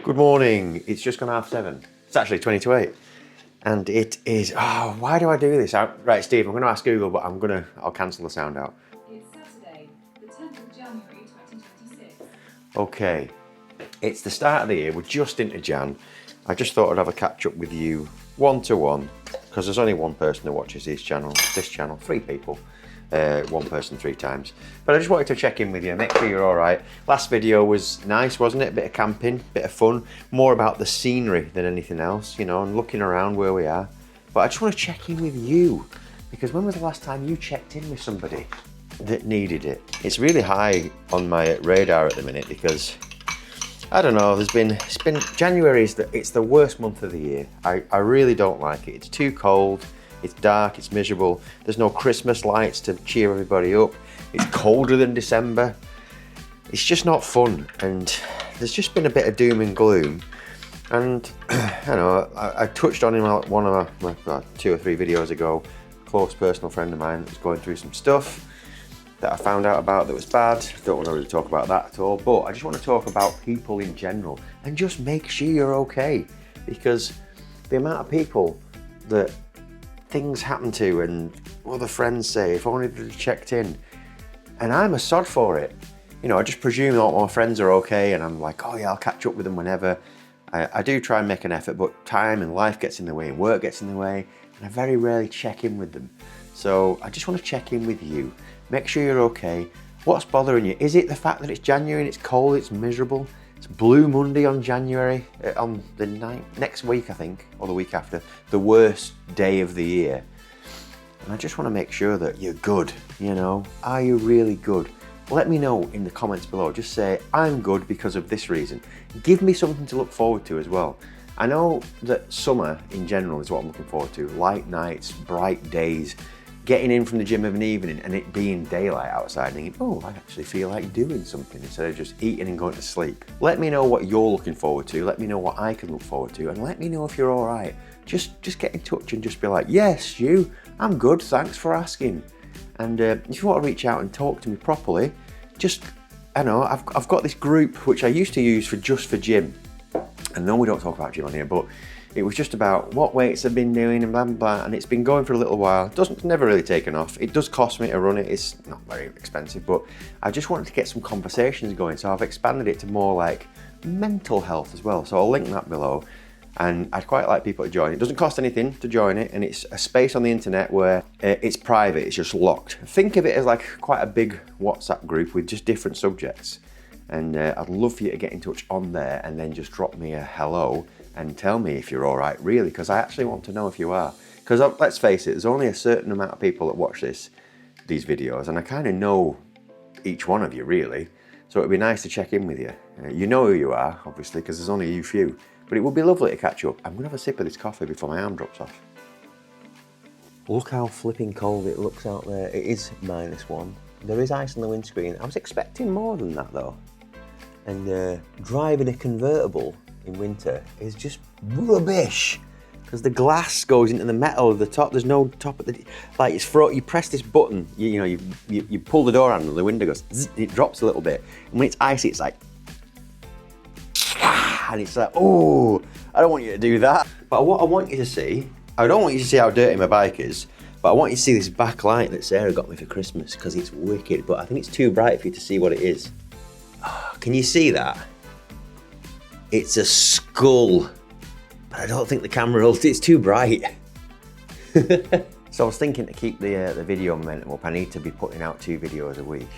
Good morning, it's just gone 7:30. It's actually 20 to 8. And it is, why do I do this? Right, Steve, I'm gonna ask Google, but I'll cancel the sound out. It's Saturday, the 10th of January, 2026. Okay, it's the start of the year, we're just into Jan. I just thought I'd have a catch up with you one-to-one, because there's only one person that watches this channel, 3 people. One person 3 times. But I just wanted to check in with you, make sure you're all right. Last video was nice, wasn't it? A bit of camping, bit of fun, more about the scenery than anything else, you know, and looking around where we are. But I just want to check in with you, because when was the last time you checked in with somebody that needed it? It's really high on my radar at the minute because, I don't know, January it's the worst month of the year. I really don't like it. It's too cold. It's dark, it's miserable, there's no Christmas lights to cheer everybody up, it's colder than December, it's just not fun, and there's just been a bit of doom and gloom. And I know, I touched on in one of my 2 or 3 videos ago, a close personal friend of mine that was going through some stuff that I found out about that was bad. Don't want to really talk about that at all, but I just want to talk about people in general and just make sure you're okay, because the amount of people that things happen to and other friends say, if only they'd checked in, and I'm a sod for it. You know, I just presume that all my friends are okay, and I'm like, oh yeah, I'll catch up with them whenever. I do try and make an effort, but time and life gets in the way and work gets in the way, and I very rarely check in with them. So I just want to check in with you, make sure you're okay. What's bothering you? Is it the fact that it's January and it's cold, it's miserable? It's Blue Monday on January, on the next week I think, or the week after, the worst day of the year. And I just want to make sure that you're good, you know? Are you really good? Let me know in the comments below. Just say, I'm good because of this reason. Give me something to look forward to as well. I know that summer in general is what I'm looking forward to. Light nights, bright days, getting in from the gym of an evening and it being daylight outside and thinking, oh, I actually feel like doing something instead of just eating and going to sleep. Let me know what you're looking forward to. Let me know what I can look forward to, and let me know if you're all right. Just get in touch and just be like, yes, I'm good, thanks for asking. And if you want to reach out and talk to me properly, just, I know, I've got this group which I used to use just for gym. And no, we don't talk about gym on here, but it was just about what weights I've been doing and blah, blah, blah, and it's been going for a little while. Never really taken off. It does cost me to run it. It's not very expensive, but I just wanted to get some conversations going, so I've expanded it to more like mental health as well. So I'll link that below, and I'd quite like people to join. It doesn't cost anything to join it, and it's a space on the internet where it's private, it's just locked. Think of it as like quite a big WhatsApp group with just different subjects. And I'd love for you to get in touch on there and then just drop me a hello and tell me if you're all right, really, because I actually want to know if you are. Because let's face it, there's only a certain amount of people that watch these videos, and I kind of know each one of you, really. So it'd be nice to check in with you. You know who you are, obviously, because there's only you few. But it would be lovely to catch up. I'm going to have a sip of this coffee before my arm drops off. Look how flipping cold it looks out there. It is -1. There is ice on the windscreen. I was expecting more than that, though. And driving a convertible in winter is just rubbish, because the glass goes into the metal of the top. There's no top at the, like, it's you press this button, you pull the door handle, the window goes zzz, it drops a little bit, and when it's icy it's like, and it's like, oh, I don't want you to do that. But what I want you to see, I don't want you to see how dirty my bike is, but I want you to see this backlight that Sarah got me for Christmas, because it's wicked, but I think it's too bright for you to see what it is. Can you see that? It's a skull, but I don't think the camera holds it. It's too bright. So I was thinking, to keep the video momentum up, I need to be putting out 2 videos a week.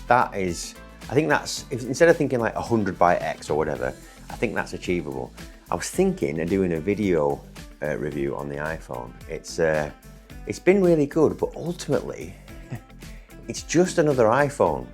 I think that's, instead of thinking like 100 by X or whatever, I think that's achievable. I was thinking of doing a video review on the iPhone. It's been really good, but ultimately, it's just another iPhone.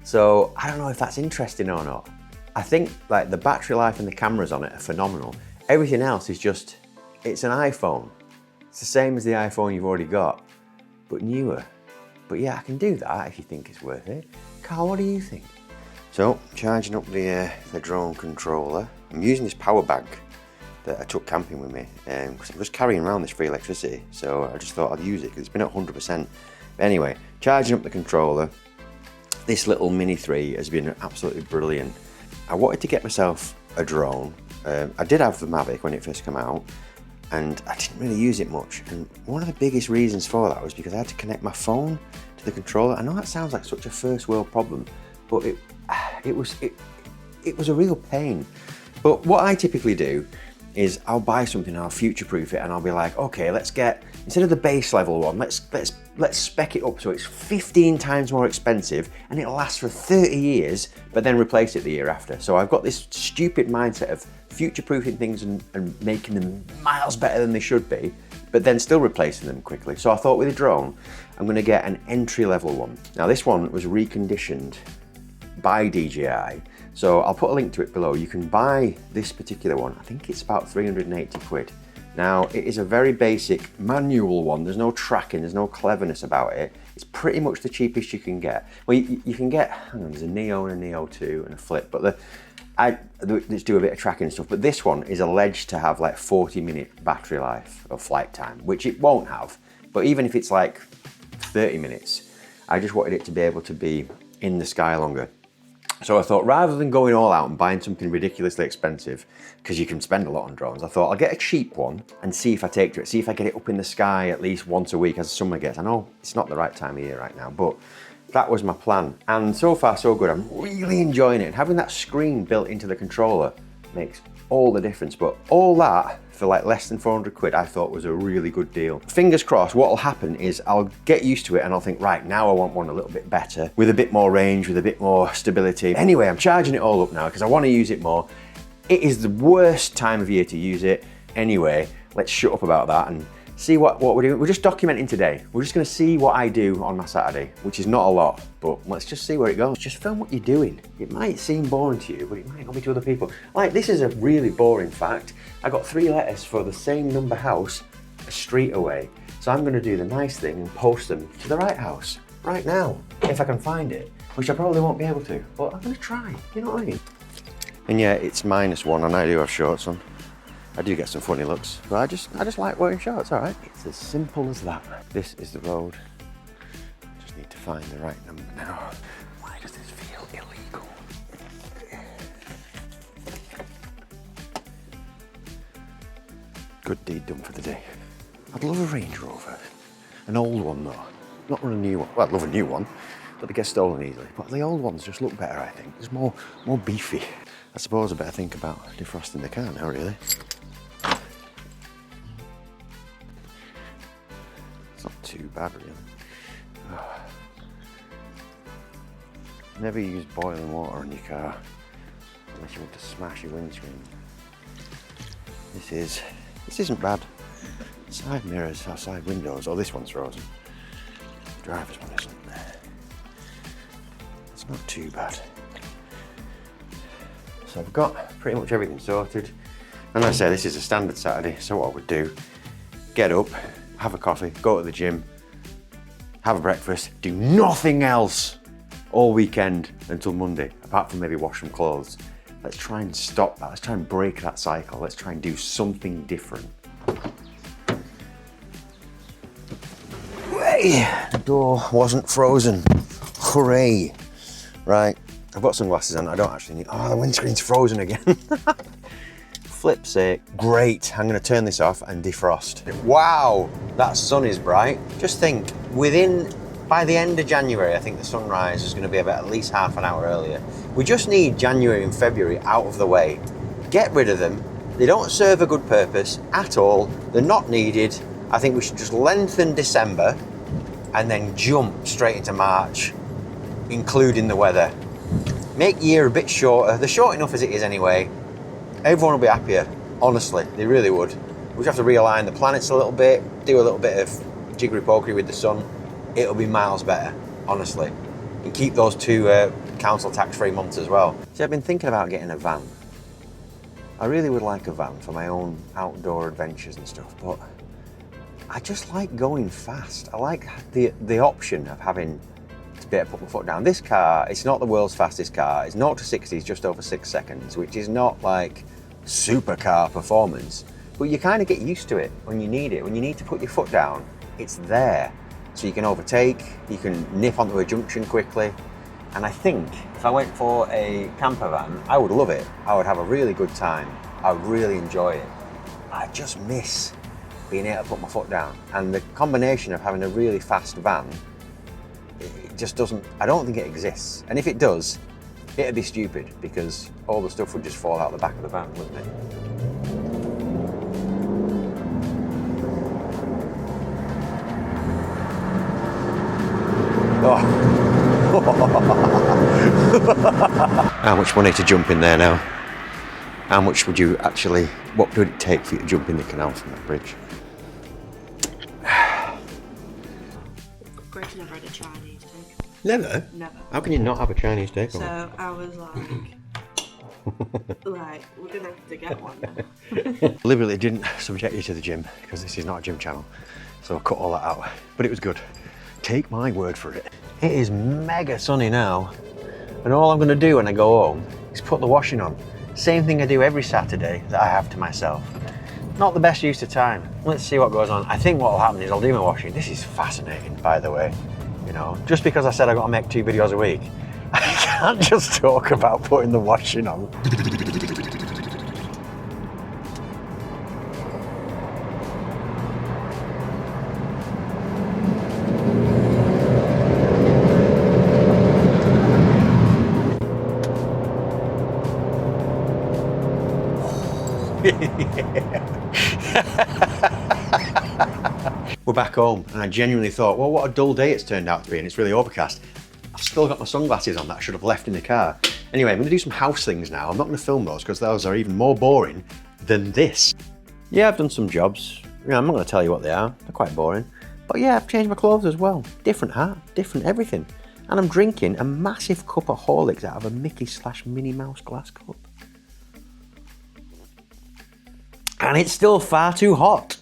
So I don't know if that's interesting or not. I think like the battery life and the cameras on it are phenomenal. Everything else is just, it's an iPhone. It's the same as the iPhone you've already got, but newer. But yeah, I can do that if you think it's worth it. Carl, what do you think? So, charging up the drone controller. I'm using this power bank that I took camping with me, because I'm just carrying around this free electricity. So I just thought I'd use it because it's been at 100%. But anyway, charging up the controller. this little Mini 3 has been absolutely brilliant. I wanted to get myself a drone. I did have the Mavic when it first came out, and I didn't really use it much. And one of the biggest reasons for that was because I had to connect my phone to the controller. I know that sounds like such a first world problem, but it was a real pain. But what I typically do is I'll buy something and I'll future-proof it, and I'll be like, okay, let's get, instead of the base level one, let's spec it up so it's 15 times more expensive and it'll last for 30 years, but then replace it the year after. So I've got this stupid mindset of future-proofing things and making them miles better than they should be, but then still replacing them quickly. So I thought with a drone, I'm gonna get an entry-level one. Now this one was reconditioned by DJI. So I'll put a link to it below. You can buy this particular one. I think it's about 380 quid. Now, it is a very basic manual one. There's no tracking, there's no cleverness about it. It's pretty much the cheapest you can get. Well, you can get, hang on, there's a Neo and a Neo 2 and a Flip, but let's do a bit of tracking and stuff. But this one is alleged to have like 40-minute battery life or flight time, which it won't have. But even if it's like 30 minutes, I just wanted it to be able to be in the sky longer. So I thought, rather than going all out and buying something ridiculously expensive, because you can spend a lot on drones, I thought I'll get a cheap one and see if I take to it, see if I get it up in the sky at least once a week as the summer gets. I know it's not the right time of year right now, but that was my plan. And so far so good, I'm really enjoying it. And having that screen built into the controller makes all the difference. But all that for like less than 400 quid, I thought was a really good deal. Fingers crossed, what'll happen is I'll get used to it and I'll think, right, now I want one a little bit better, with a bit more range, with a bit more stability. Anyway, I'm charging it all up now because I want to use it more. It is the worst time of year to use it. Anyway, let's shut up about that and see what we're doing. We're just documenting today. We're just gonna see what I do on my Saturday, which is not a lot, but let's just see where it goes. Just film what you're doing. It might seem boring to you, but it might not be to other people. Like, this is a really boring fact. I got 3 letters for the same number house a street away. So I'm gonna do the nice thing and post them to the right house right now, if I can find it, which I probably won't be able to, but I'm gonna try, you know what I mean? And yeah, it's -1 and I do have shorts on. I do get some funny looks, but I just like wearing shorts, all right? It's as simple as that. This is the road. Just need to find the right number now. Why does this feel illegal? Good deed done for the day. I'd love a Range Rover. An old one though, not a new one. Well, I'd love a new one, but they get stolen easily. But the old ones just look better, I think. It's more beefy. I suppose I better think about defrosting the car now, really. Not too bad, really. Oh. Never use boiling water on your car unless you want to smash your windscreen. This isn't bad. Side mirrors, our side windows. Oh, this one's frozen. The driver's one isn't. It's not too bad. So I've got pretty much everything sorted. And like I say, this is a standard Saturday, so what I would do, get up, have a coffee, go to the gym, have a breakfast, do nothing else all weekend until Monday, apart from maybe wash some clothes. Let's try and stop that. Let's try and break that cycle. Let's try and do something different. Hey, the door wasn't frozen. Hooray. Right, I've got sunglasses on. I don't actually need, oh, the windscreen's frozen again. Flip's sake. Great, I'm gonna turn this off and defrost. Wow, that sun is bright. Just think, by the end of January, I think the sunrise is gonna be about at least half an hour earlier. We just need January and February out of the way. Get rid of them. They don't serve a good purpose at all. They're not needed. I think we should just lengthen December and then jump straight into March, including the weather. Make year a bit shorter. They're short enough as it is anyway. Everyone will be happier, honestly, they really would. We just have to realign the planets a little bit, do a little bit of jiggery-pokery with the sun. It'll be miles better, honestly. And keep those 2 council tax-free months as well. See, I've been thinking about getting a van. I really would like a van for my own outdoor adventures and stuff, but I just like going fast. I like the option of having to be able to put my foot down. This car, it's not the world's fastest car. It's 0 to 60 is just over 6 seconds, which is not like supercar performance, but you kind of get used to it when you need it. When you need to put your foot down, it's there. So you can overtake, you can nip onto a junction quickly. And I think if I went for a camper van, I would love it. I would have a really good time. I would really enjoy it. I just miss being able to put my foot down. And the combination of having a really fast van, it just doesn't, I don't think it exists. And if it does, it'd be stupid because all the stuff would just fall out the back of the van, wouldn't it? Oh. How much money to jump in there now? How much would you actually, what would it take for you to jump in the canal from that bridge? Greg's never had a Chinese steak. Never? Never. How can you not have a Chinese steak? So I was like, we're gonna have to get one now. Deliberately didn't subject you to the gym because this is not a gym channel. So I cut all that out, but it was good. Take my word for it. It is mega sunny now. And all I'm gonna do when I go home is put the washing on. Same thing I do every Saturday that I have to myself. Not the best use of time. Let's see what goes on. I think what will happen is I'll do my washing. This is fascinating, by the way. You know, just because I said I got to make 2 videos a week, I can't just talk about putting the washing on. We're back home and I genuinely thought, well, what a dull day it's turned out to be, and it's really overcast. I've still got my sunglasses on that I should have left in the car. Anyway, I'm going to do some house things now. I'm not going to film those because those are even more boring than this. Yeah, I've done some jobs. Yeah, I'm not going to tell you what they are. They're quite boring. But yeah, I've changed my clothes as well. Different hat, different everything. And I'm drinking a massive cup of Horlicks out of a Mickey/Minnie Mouse glass cup. And it's still far too hot.